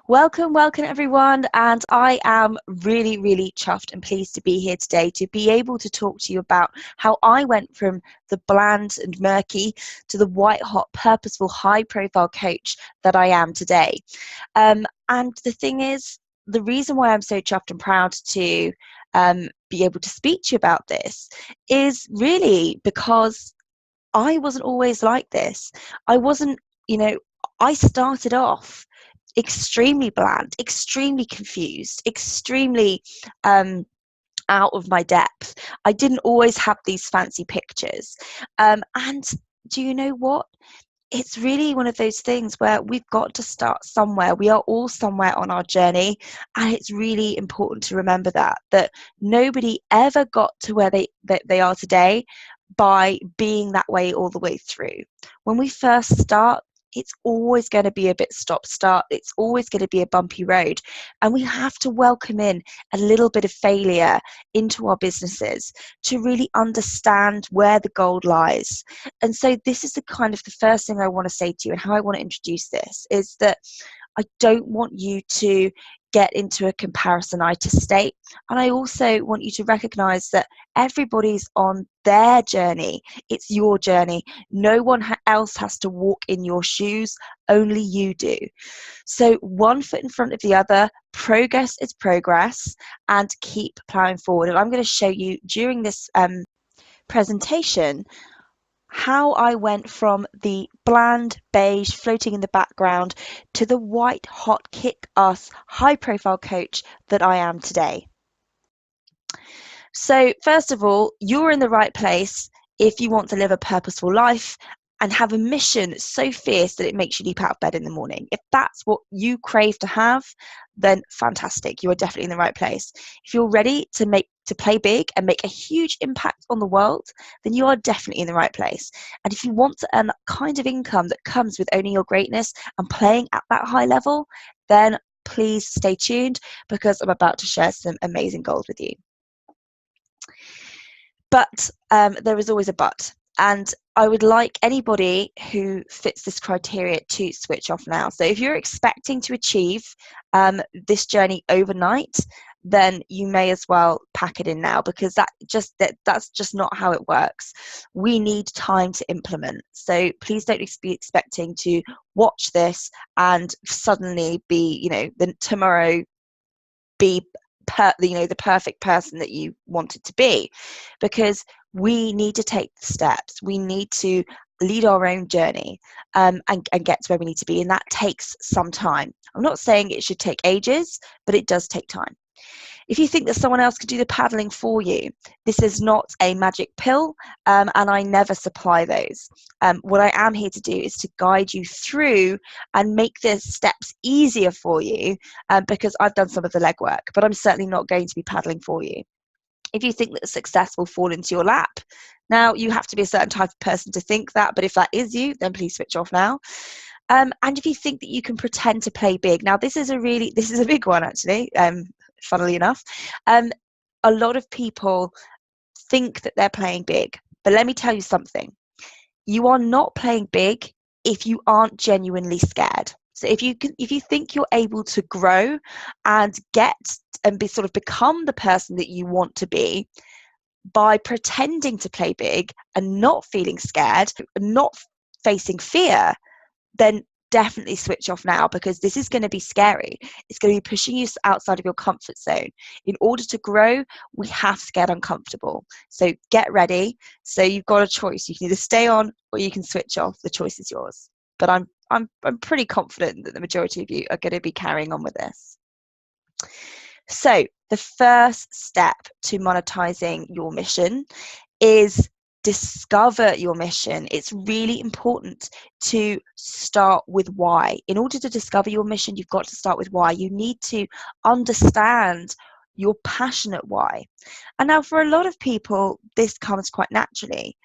Welcome everyone, and I am really chuffed and pleased to be here today to be able to talk to you about how I went from the bland and murky to the white hot, purposeful, high profile coach that I am today. And the thing is, the reason why I'm so chuffed and proud to be able to speak to you about this is really because I wasn't always like this. I wasn't, you know, I started off extremely bland, extremely confused, extremely out of my depth. I didn't always have these fancy pictures. And do you know what? It's really one of those things where we've got to start somewhere. We are all somewhere on our journey, and it's really important to remember that nobody ever got to where they are today by being that way all the way through. When we first start, it's always going to be a bit stop-start. It's always going to be a bumpy road. And we have to welcome in a little bit of failure into our businesses to really understand where the gold lies. And so this is the first thing I want to say to you, and how I want to introduce this is that I don't want you to get into a comparisonitis state. And I also want you to recognize that everybody's on their journey. It's your journey. No one else has to walk in your shoes. Only you do. So one foot in front of the other, progress is progress, and keep plowing forward. And I'm going to show you during this presentation how I went from the bland beige floating in the background to the white hot kick-ass high profile coach that I am today. So first of all, you're in the right place if you want to live a purposeful life and have a mission so fierce that it makes you leap out of bed in the morning. If that's what you crave to have, then fantastic. You are definitely in the right place. If you're ready to play big and make a huge impact on the world, then you are definitely in the right place. And if you want to earn that kind of income that comes with owning your greatness and playing at that high level, then please stay tuned, because I'm about to share some amazing gold with you. But there is always a but. And I would like anybody who fits this criteria to switch off now. So if you're expecting to achieve this journey overnight, then you may as well pack it in now, because that's just not how it works. We need time to implement. So please don't be expecting to watch this and suddenly be, tomorrow be the perfect person that you wanted to be, because we need to take the steps. We need to lead our own journey and get to where we need to be, and that takes some time. I'm not saying it should take ages, but it does take time. If you think that someone else could do the paddling for you, this is not a magic pill, and I never supply those. What I am here to do is to guide you through and make the steps easier for you, because I've done some of the legwork, but I'm certainly not going to be paddling for you. If you think that success will fall into your lap, now you have to be a certain type of person to think that, but if that is you, then please switch off now. And if you think that you can pretend to play big, now this is a big one actually, funnily enough. A lot of people think that they're playing big, but let me tell you something. You are not playing big if you aren't genuinely scared. So if you think you're able to grow and become the person that you want to be by pretending to play big and not feeling scared, not facing fear, then definitely switch off now, because this is going to be scary. It's going to be pushing you outside of your comfort zone. In order to grow, we have to get uncomfortable. So get ready. So you've got a choice. You can either stay on or you can switch off. The choice is yours. But I'm pretty confident that the majority of you are going to be carrying on with this. So the first step to monetizing your mission is discover your mission. It's really important to start with why. In order to discover your mission, you've got to start with why. You need to understand your passionate why. And now for a lot of people, this comes quite naturally.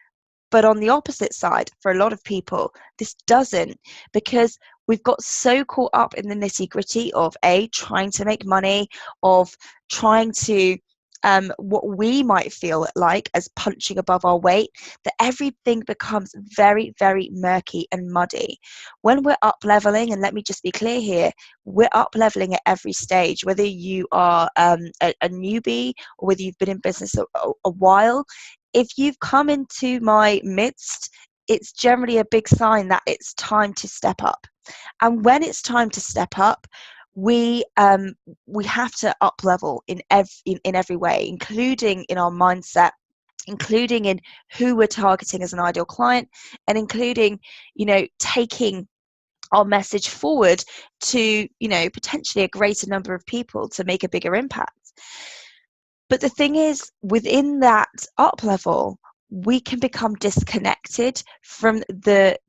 But on the opposite side, for a lot of people, this doesn't, because we've got so caught up in the nitty-gritty of trying to make money, of trying to what we might feel like as punching above our weight, that everything becomes very, very murky and muddy. When we're up leveling, and let me just be clear here, we're up leveling at every stage, whether you are a newbie or whether you've been in business a while. If you've come into my midst, it's generally a big sign that it's time to step up. And when it's time to step up, we have to up level in every way, including in our mindset, including in who we're targeting as an ideal client, and including, taking our message forward to, potentially a greater number of people to make a bigger impact. But the thing is, within that up level, we can become disconnected from the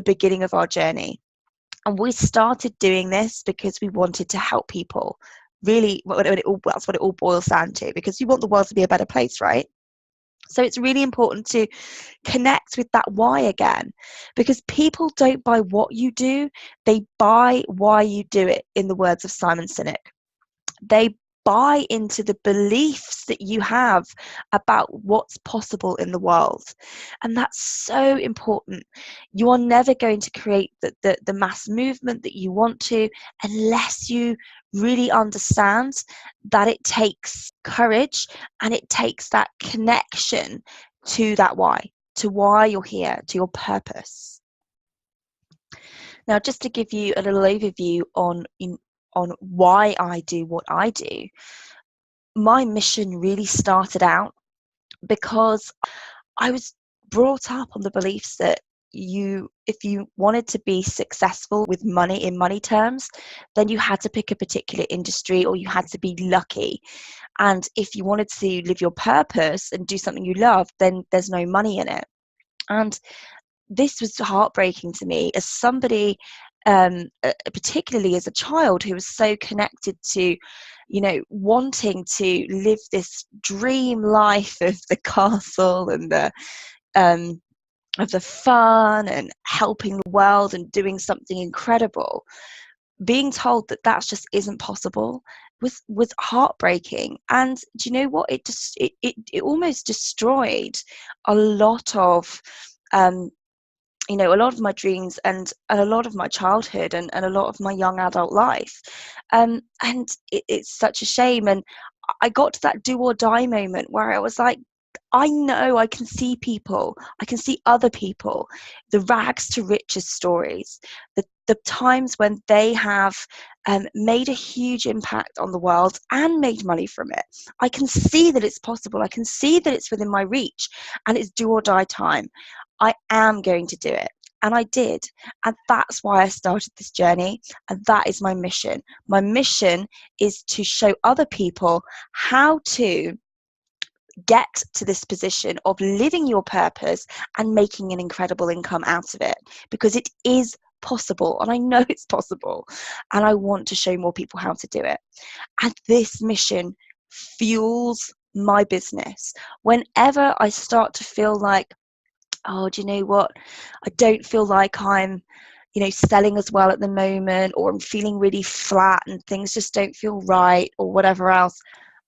beginning of our journey. And we started doing this because we wanted to help people. Really, that's what it all boils down to, because you want the world to be a better place, right? So it's really important to connect with that why again, because people don't buy what you do, they buy why you do it, in the words of Simon Sinek. They buy into the beliefs that you have about what's possible in the world. And that's so important. You are never going to create the mass movement that you want to unless you really understand that it takes courage and it takes that connection to that why, to why you're here, to your purpose. Now, just to give you a little overview on why I do what I do, my mission really started out because I was brought up on the beliefs that if you wanted to be successful with money, in money terms, then you had to pick a particular industry, or you had to be lucky. And if you wanted to live your purpose and do something you love, then there's no money in it. And this was heartbreaking to me as somebody, particularly as a child who was so connected to, wanting to live this dream life of the castle and of the fun and helping the world and doing something incredible. Being told that that just isn't possible was heartbreaking. And do you know what? It almost destroyed a lot of a lot of my dreams and a lot of my childhood and a lot of my young adult life. And it's such a shame. And I got to that do or die moment where I was like, I know I can see people, I can see other people, the rags to riches stories, the times when they have made a huge impact on the world and made money from it. I can see that it's possible. I can see that it's within my reach, and it's do or die time. I am going to do it. And I did. And that's why I started this journey. And that is my mission. My mission is to show other people how to get to this position of living your purpose and making an incredible income out of it, because it is possible, and I know it's possible, and I want to show more people how to do it. And this mission fuels my business. Whenever I start to feel like, oh, do you know what, I don't feel like I'm selling as well at the moment, or I'm feeling really flat and things just don't feel right, or whatever else.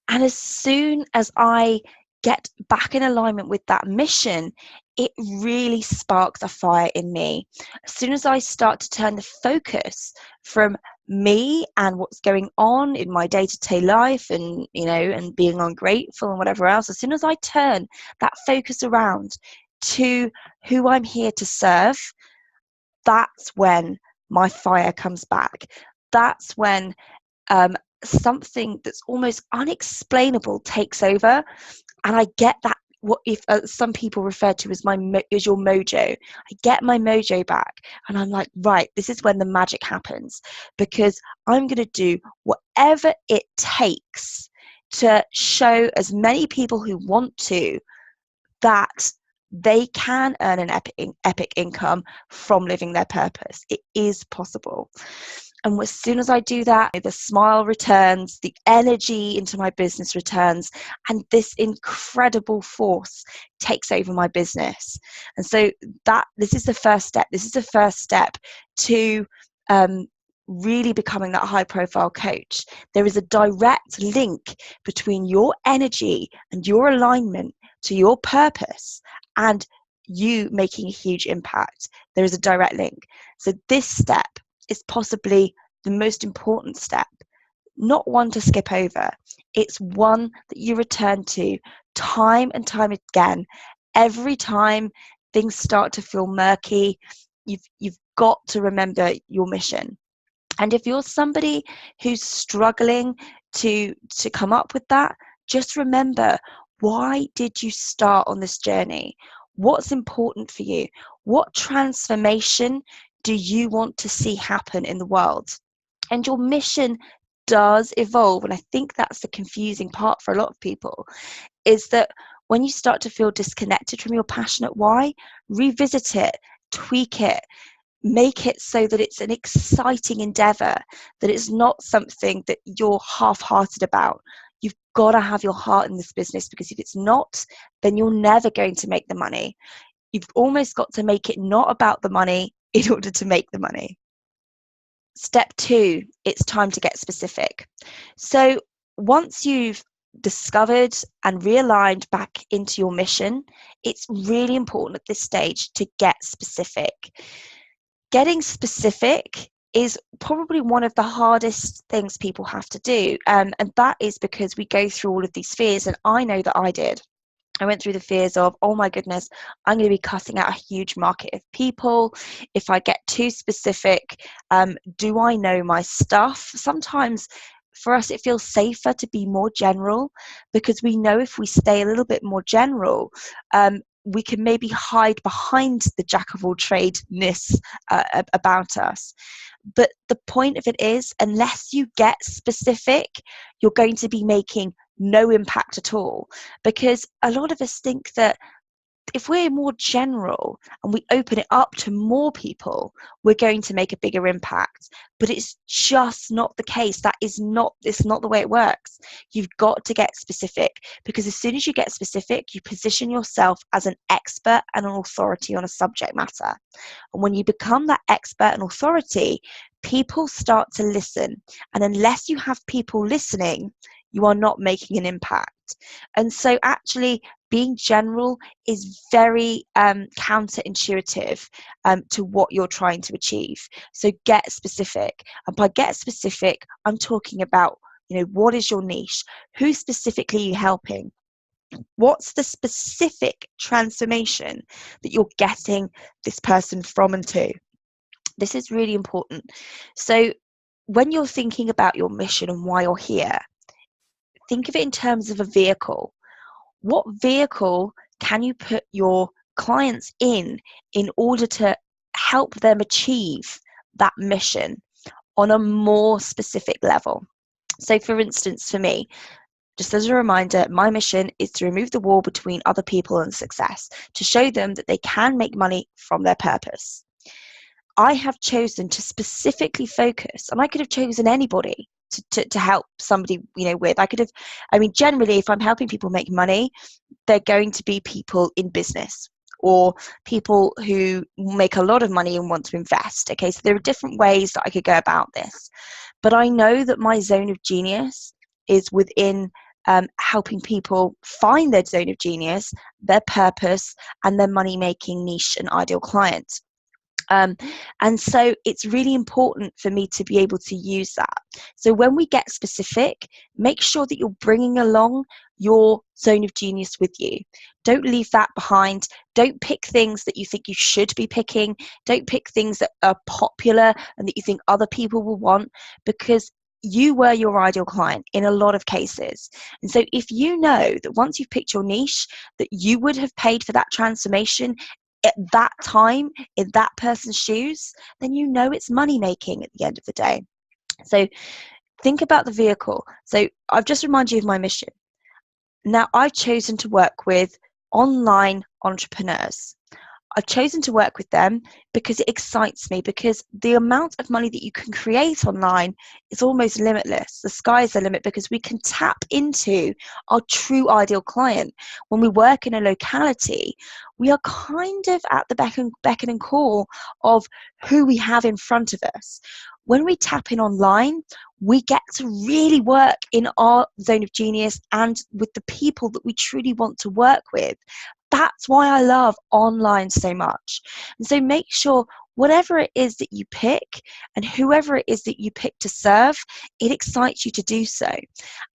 And as soon as I get back in alignment with that mission, it really sparks a fire in me. As soon as I start to turn the focus from me and what's going on in my day-to-day life and, and being ungrateful and whatever else, as soon as I turn that focus around to who I'm here to serve, that's when my fire comes back. That's when something that's almost unexplainable takes over, and I get that, what if some people refer to as as your mojo. I get my mojo back, and I'm like, right, this is when the magic happens, because I'm going to do whatever it takes to show as many people who want to that they can earn an epic income from living their purpose. It is possible. And as soon as I do that, the smile returns, the energy into my business returns, and this incredible force takes over my business. And so this is the first step. This is the first step to really becoming that high profile coach, there is a direct link between your energy and your alignment to your purpose and you making a huge impact. There is a direct link. So this step is possibly the most important step, not one to skip over. It's one that you return to time and time again. Every time things start to feel murky, you've got to remember your mission. And if you're somebody who's struggling to come up with that, just remember, why did you start on this journey? What's important for you? What transformation do you want to see happen in the world? And your mission does evolve. And I think that's the confusing part for a lot of people, is that when you start to feel disconnected from your passionate why, revisit it, tweak it, make it so that it's an exciting endeavor, that it's not something that you're half-hearted about. You've got to have your heart in this business, because if it's not, then you're never going to make the money. You've almost got to make it not about the money in order to make the money. Step 2, it's time to get specific. So once you've discovered and realigned back into your mission, it's really important at this stage to get specific. Getting specific is probably one of the hardest things people have to do. And that is because we go through all of these fears, and I know that I did. I went through the fears of, oh my goodness, I'm going to be cutting out a huge market of people. If I get too specific, do I know my stuff? Sometimes for us, it feels safer to be more general, because we know if we stay a little bit more general, we can maybe hide behind the jack of all trade-ness about us. But the point of it is, unless you get specific, you're going to be making no impact at all. Because a lot of us think that if we're more general and we open it up to more people, we're going to make a bigger impact. But it's just not the case. It's not the way it works. You've got to get specific, because as soon as you get specific, you position yourself as an expert and an authority on a subject matter. And when you become that expert and authority, people start to listen. And unless you have people listening, you are not making an impact. And so actually being general is very counterintuitive to what you're trying to achieve. So get specific. And by get specific, I'm talking about, what is your niche? Who specifically are you helping? What's the specific transformation that you're getting this person from and to? This is really important. So when you're thinking about your mission and why you're here, think of it in terms of a vehicle. What vehicle can you put your clients in order to help them achieve that mission on a more specific level? So for instance, for me, just as a reminder, my mission is to remove the wall between other people and success, to show them that they can make money from their purpose. I have chosen to specifically focus, and I could have chosen anybody to help somebody, with. Generally, if I'm helping people make money, they're going to be people in business or people who make a lot of money and want to invest. Okay, so there are different ways that I could go about this. But I know that my zone of genius is within helping people find their zone of genius, their purpose, and their money-making niche and ideal client. And so it's really important for me to be able to use that. So when we get specific, make sure that you're bringing along your zone of genius with you. Don't leave that behind. Don't pick things that you think you should be picking. Don't pick things that are popular and that you think other people will want, because you were your ideal client in a lot of cases. And so if you know that once you've picked your niche, that you would have paid for that transformation at that time in that person's shoes, then it's money making at the end of the day. So think about the vehicle. So I've just reminded you of my mission. Now I've chosen to work with online entrepreneurs. I've chosen to work with them because it excites me, because the amount of money that you can create online is almost limitless. The sky's the limit, because we can tap into our true ideal client. When we work in a locality, we are kind of at the beckon and call of who we have in front of us. When we tap in online, we get to really work in our zone of genius and with the people that we truly want to work with. That's why I love online so much. And so make sure whatever it is that you pick and whoever it is that you pick to serve, it excites you to do so.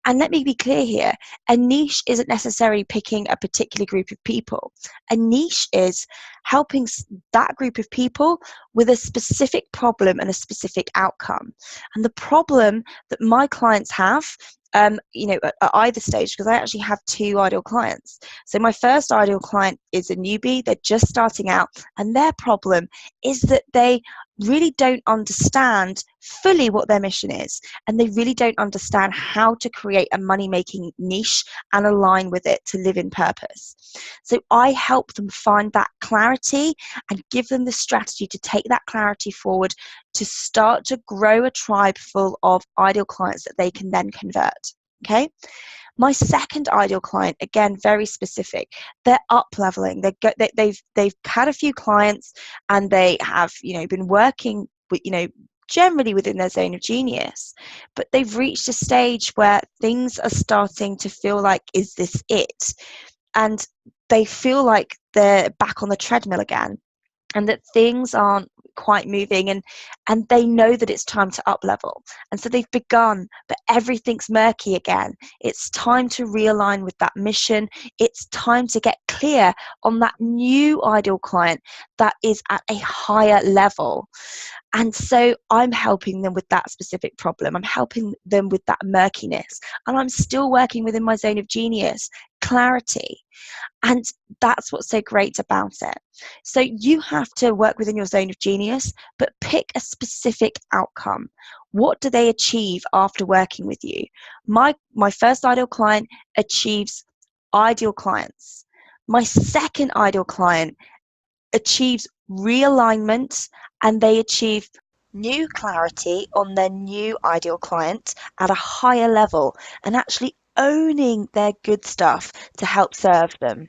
And let me be clear here, a niche isn't necessarily picking a particular group of people. A niche is helping that group of people with a specific problem and a specific outcome. And the problem that my clients have, at either stage, because I actually have two ideal clients. So my first ideal client is a newbie, they're just starting out, and their problem is that they really don't understand fully what their mission is, and they really don't understand how to create a money-making niche and align with it to live in purpose. So I help them find that clarity and give them the strategy to take that clarity forward to start to grow a tribe full of ideal clients that they can then convert. Okay. My second ideal client, again, very specific. They're up leveling. They've had a few clients, and they have been working with generally within their zone of genius, but they've reached a stage where things are starting to feel like, is this it? And they feel like they're back on the treadmill again, and that things aren't quite moving, and they know that it's time to up level, and so they've begun, but everything's murky again. It's time to realign with that mission. It's time to get clear on that new ideal client that is at a higher level. And so I'm helping them with that specific problem. I'm helping them with that murkiness, and I'm still working within my zone of genius, clarity. And that's what's so great about it. So you have to work within your zone of genius, but pick a specific outcome. What do they achieve after working with you? My first ideal client achieves ideal clients. My second ideal client achieves realignment, and they achieve new clarity on their new ideal client at a higher level, and actually owning their good stuff to help serve them.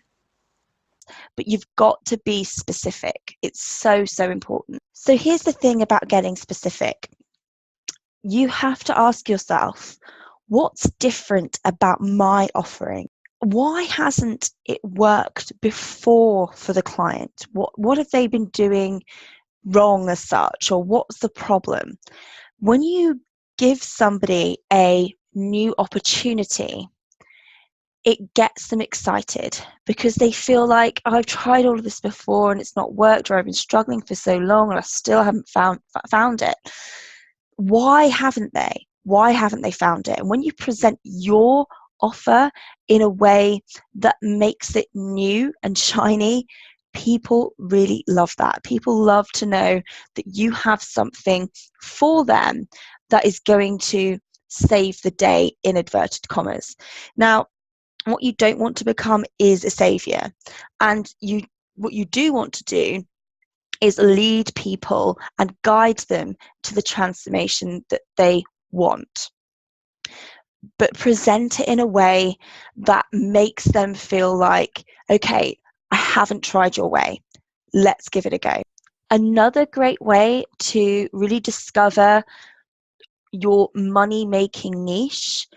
But you've got to be specific. It's so, so important. So here's the thing about getting specific. You have to ask yourself, what's different about my offering? Why hasn't it worked before for the client? What have they been doing wrong as such, or what's the problem? When you give somebody a new opportunity, it gets them excited, because they feel like, oh, I've tried all of this before and it's not worked, or I've been struggling for so long and I still haven't found it. Why haven't they? Why haven't they found it? And when you present your offer in a way that makes it new and shiny, people really love that. People love to know that you have something for them that is going to save the day, in inverted commas. Now, what you don't want to become is a savior, and what you do want to do is lead people and guide them to the transformation that they want, but present it in a way that makes them feel like, okay, I haven't tried your way, let's give it a go. Another great way to really discover your money-making niche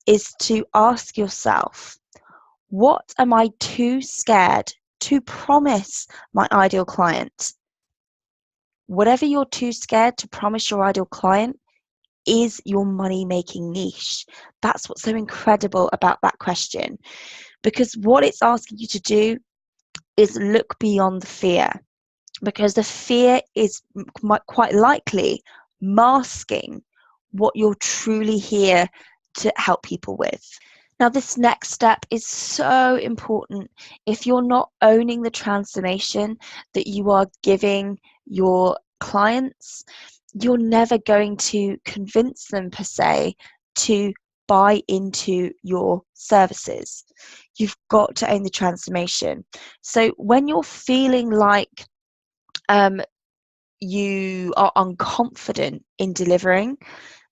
is to ask yourself, what am I too scared to promise my ideal client? Whatever you're too scared to promise your ideal client is your money-making niche. That's what's so incredible about that question, because what it's asking you to do is look beyond the fear, because the fear is quite likely masking what you're truly here to help people with. Now, this next step is so important. If you're not owning the transformation that you are giving your clients, you're never going to convince them, per se, to buy into your services. You've got to own the transformation. So when you're feeling like you are unconfident in delivering,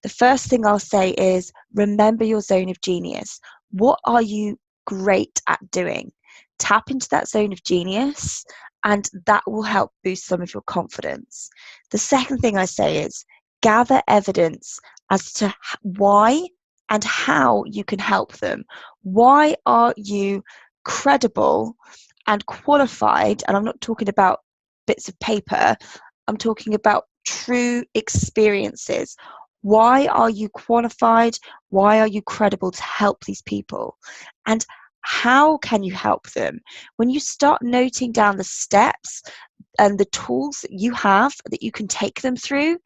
the first thing I'll say is remember your zone of genius. What are you great at doing? Tap into that zone of genius, and that will help boost some of your confidence. The second thing I say is gather evidence as to why and how you can help them. Why are you credible and qualified? And I'm not talking about bits of paper, I'm talking about true experiences. Why are you qualified? Why are you credible to help these people? And how can you help them? When you start noting down the steps and the tools that you have that you can take them through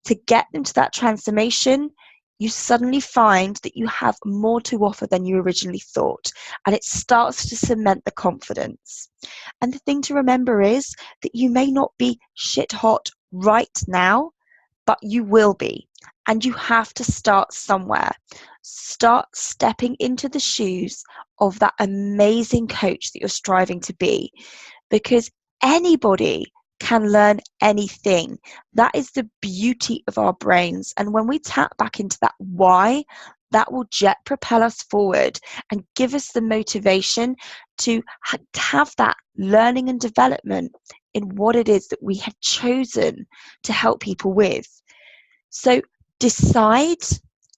to get them to that transformation, you suddenly find that you have more to offer than you originally thought, and it starts to cement the confidence. And the thing to remember is that you may not be shit hot right now, but you will be. And you have to start somewhere. Start stepping into the shoes of that amazing coach that you're striving to be, because anybody can learn anything. That is the beauty of our brains. And when we tap back into that why, that will jet propel us forward and give us the motivation to have that learning and development in what it is that we have chosen to help people with. So decide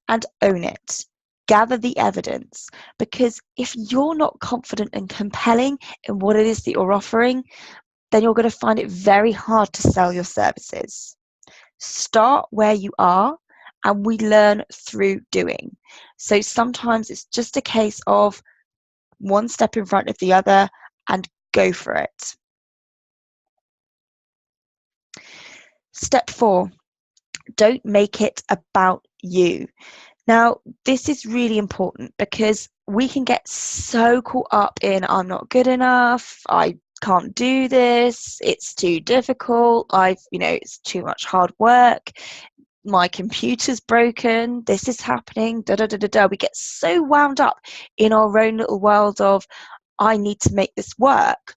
and own it. Gather the evidence, because if you're not confident and compelling in what it is that you're offering, then you're going to find it very hard to sell your services. Start where you are, and we learn through doing. So sometimes it's just a case of one step in front of the other and go for it. Step 4, don't make it about you. Now, this is really important because we can get so caught up in I'm not good enough, I can't do this, it's too difficult, it's too much hard work, my computer's broken, this is happening, da da da da da. We get so wound up in our own little world of I need to make this work,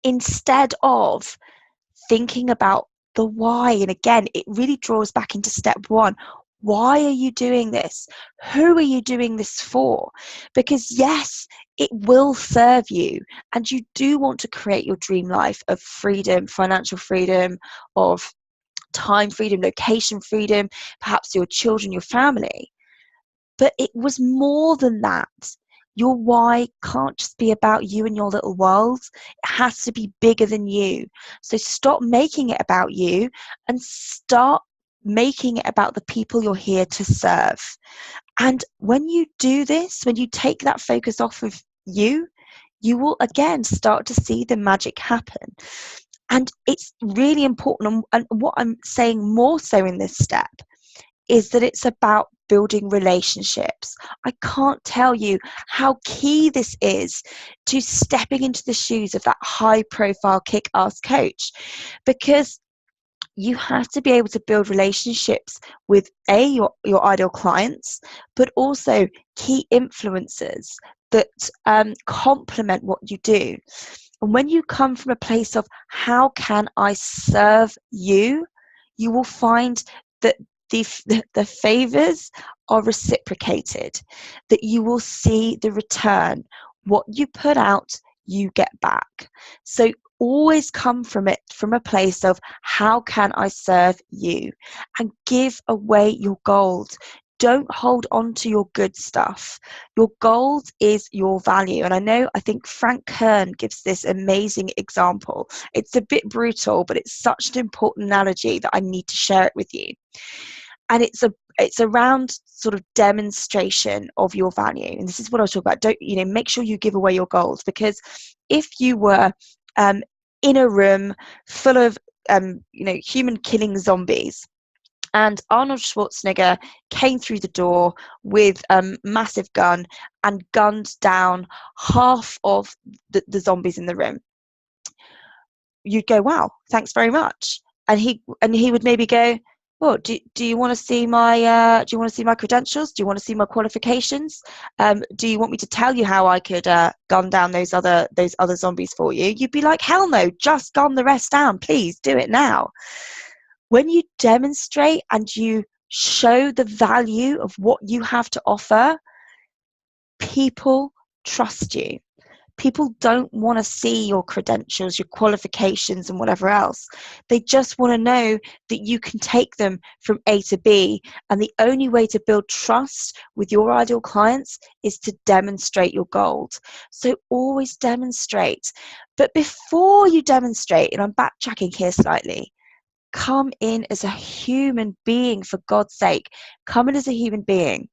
instead of thinking about the why. And again, it really draws back into step 1. Why are you doing this? Who are you doing this for? Because yes, it will serve you, and you do want to create your dream life of freedom, financial freedom, of time freedom, location freedom, perhaps your children, your family. But it was more than that. Your why can't just be about you and your little world. It has to be bigger than you. So stop making it about you and start making it about the people you're here to serve. And when you do this, when you take that focus off of you, you will again start to see the magic happen. And it's really important. And what I'm saying more so in this step is that it's about building relationships. I can't tell you how key this is to stepping into the shoes of that high profile kick-ass coach, because you have to be able to build relationships with your ideal clients, but also key influencers that complement what you do. And when you come from a place of how can I serve you, you will find that the favors are reciprocated, that you will see the return. What you put out, you get back. So always come from it from a place of how can I serve you, and give away your gold. Don't hold on to your good stuff. Your gold is your value. And I think Frank Kern gives this amazing example. It's a bit brutal, but it's such an important analogy that I need to share it with you. And it's around sort of demonstration of your value. And this is what I was talking about. Don't, make sure you give away your gold, because if you were in a room full of human killing zombies, and Arnold Schwarzenegger came through the door with a massive gun and gunned down half of the zombies in the room, you'd go, wow, thanks very much. And he would maybe go, Well, do you want to see my credentials? Do you want to see my qualifications? Do you want me to tell you how I could gun down those other zombies for you? You'd be like, hell no, just gun the rest down, please do it now. When you demonstrate and you show the value of what you have to offer, people trust you. People don't want to see your credentials, your qualifications, and whatever else. They just want to know that you can take them from A to B. And the only way to build trust with your ideal clients is to demonstrate your gold. So always demonstrate. But before you demonstrate, and I'm backtracking here slightly, come in as a human being, for God's sake. Come in as a human being.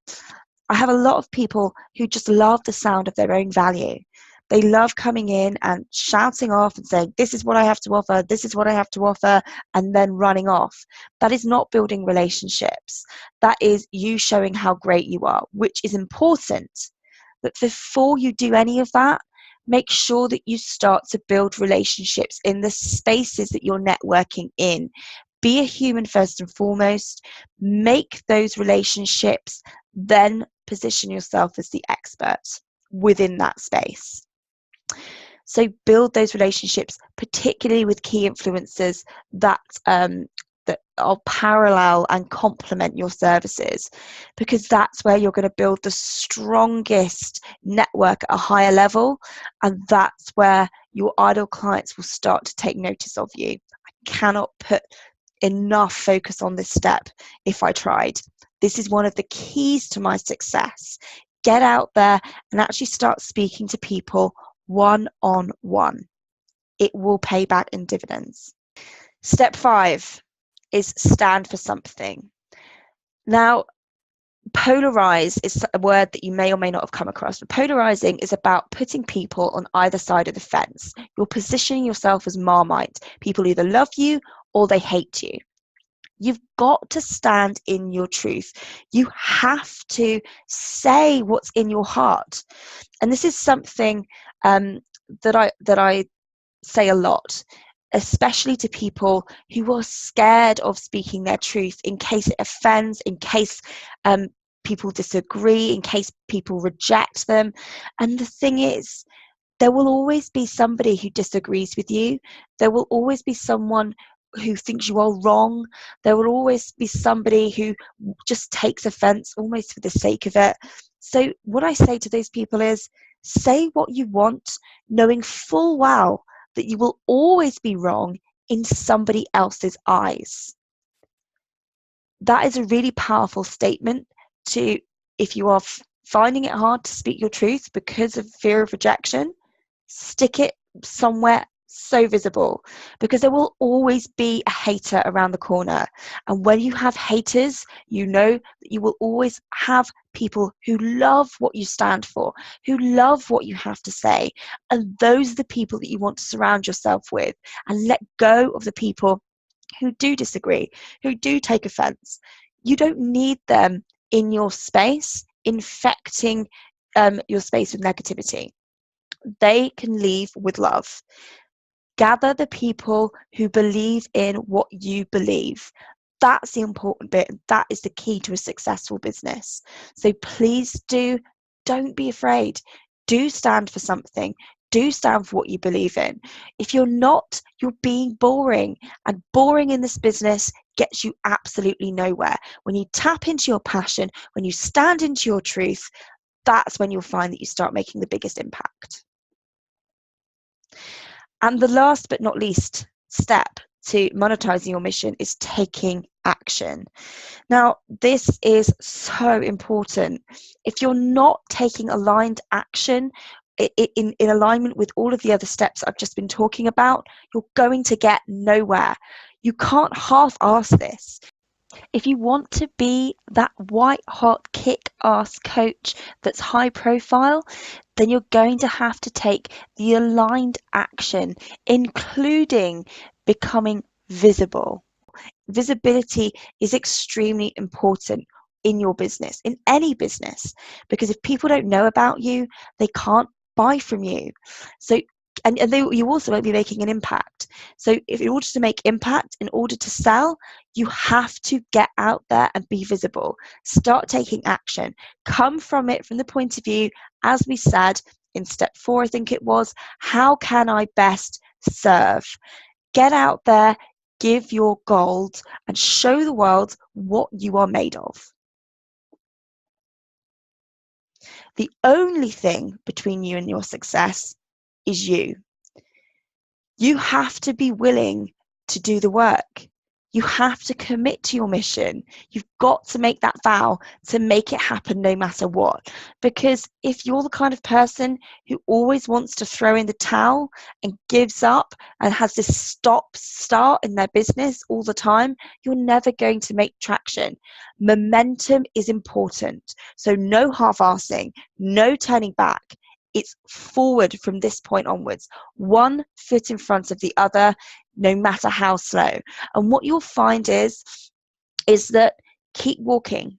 I have a lot of people who just love the sound of their own value. They love coming in and shouting off and saying, this is what I have to offer, this is what I have to offer, and then running off. That is not building relationships. That is you showing how great you are, which is important. But before you do any of that, make sure that you start to build relationships in the spaces that you're networking in. Be a human first and foremost. Make those relationships, then position yourself as the expert within that space. So build those relationships, particularly with key influencers that are parallel and complement your services, because that's where you're going to build the strongest network at a higher level, and that's where your ideal clients will start to take notice of you. I cannot put enough focus on this step if I tried. This is one of the keys to my success. Get out there and actually start speaking to people one-on-one. It will pay back in dividends. Step 5 is stand for something. Now, polarize is a word that you may or may not have come across, but polarizing is about putting people on either side of the fence. You're positioning yourself as Marmite. People either love you or they hate you. You've got to stand in your truth. You have to say what's in your heart. And this is something that I say a lot, especially to people who are scared of speaking their truth in case it offends, in case people disagree, in case people reject them. And the thing is, there will always be somebody who disagrees with you. There will always be someone who thinks you are wrong. There will always be somebody who just takes offense almost for the sake of it. So what I say to those people is, say what you want, knowing full well that you will always be wrong in somebody else's eyes. That is a really powerful statement to, if you are finding it hard to speak your truth because of fear of rejection, stick it somewhere so visible, because there will always be a hater around the corner. And when you have haters, you know that you will always have people who love what you stand for, who love what you have to say. And those are the people that you want to surround yourself with, and let go of the people who do disagree, who do take offense. You don't need them in your space, infecting your space with negativity. They can leave with love. Gather the people who believe in what you believe. That's the important bit. That is the key to a successful business. So please don't be afraid. Do stand for something. Do stand for what you believe in. If you're not, you're being boring. And boring in this business gets you absolutely nowhere. When you tap into your passion, when you stand into your truth, that's when you'll find that you start making the biggest impact. And the last but not least step to monetizing your mission is taking action. Now, this is so important. If you're not taking aligned action in alignment with all of the other steps I've just been talking about, you're going to get nowhere. You can't half-ass this. If you want to be that white-hot, kick-ass coach that's high profile, then you're going to have to take the aligned action, including becoming visible. Visibility is extremely important in your business, in any business, because if people don't know about you, they can't buy from you. So you also won't be making an impact. So if in order to make impact, in order to sell, you have to get out there and be visible. Start taking action. Come from it from the point of view, as we said in step 4, I think it was, how can I best serve? Get out there, give your gold, and show the world what you are made of. The only thing between you and your success is you. You have to be willing to do the work. You have to commit to your mission. You've got to make that vow to make it happen no matter what. Because if you're the kind of person who always wants to throw in the towel and gives up and has this stop-start in their business all the time, you're never going to make traction. Momentum is important. So no half-assing, no turning back. It's forward from this point onwards, one foot in front of the other, no matter how slow. And what you'll find is that keep walking,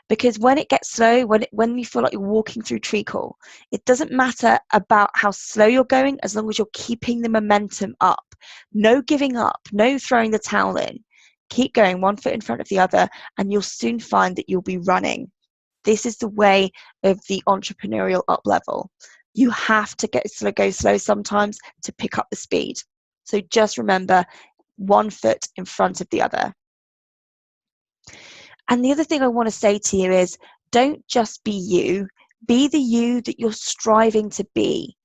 because when it gets slow, when you feel like you're walking through treacle, it doesn't matter about how slow you're going as long as you're keeping the momentum up. No giving up, no throwing the towel in. Keep going, one foot in front of the other, and you'll soon find that you'll be running. This is the way of the entrepreneurial up level. You have to go slow sometimes to pick up the speed. So just remember, one foot in front of the other. And the other thing I want to say to you is, don't just be you. Be the you that you're striving to be.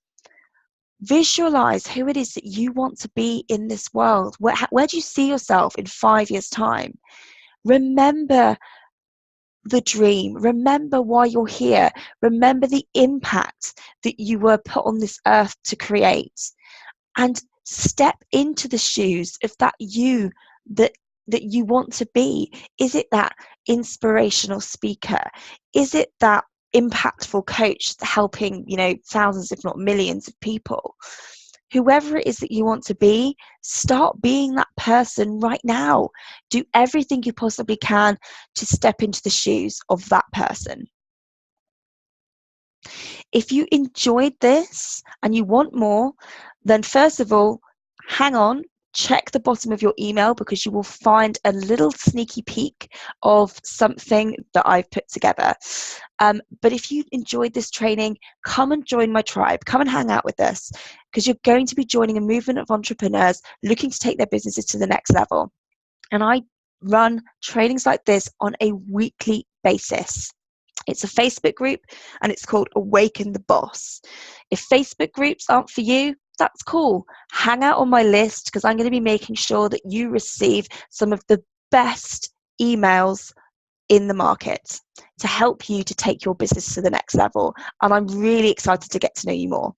Visualize who it is that you want to be in this world. Where do you see yourself in 5 years' time? Remember the dream. Remember why you're here. Remember the impact that you were put on this earth to create, and step into the shoes of that you that you want to be. Is it that inspirational speaker? Is it that impactful coach helping, thousands, if not millions of people? Whoever it is that you want to be, start being that person right now. Do everything you possibly can to step into the shoes of that person. If you enjoyed this and you want more, then first of all, hang on, check the bottom of your email, because you will find a little sneaky peek of something that I've put together. But if you enjoyed this training, come and join my tribe. Come and hang out with us, because you're going to be joining a movement of entrepreneurs looking to take their businesses to the next level. And I run trainings like this on a weekly basis. It's a Facebook group and it's called Awaken the Boss. If Facebook groups aren't for you, that's cool. Hang out on my list, because I'm going to be making sure that you receive some of the best emails in the market to help you to take your business to the next level. And I'm really excited to get to know you more.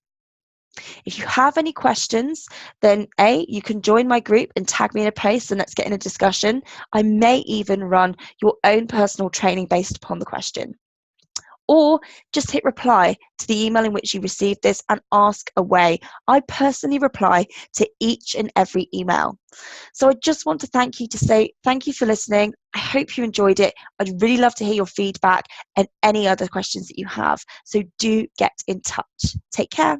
If you have any questions, then you can join my group and tag me in a post and let's get in a discussion. I may even run your own personal training based upon the question. Or just hit reply to the email in which you received this and ask away. I personally reply to each and every email. So I just want to say thank you for listening. I hope you enjoyed it. I'd really love to hear your feedback and any other questions that you have. So do get in touch. Take care.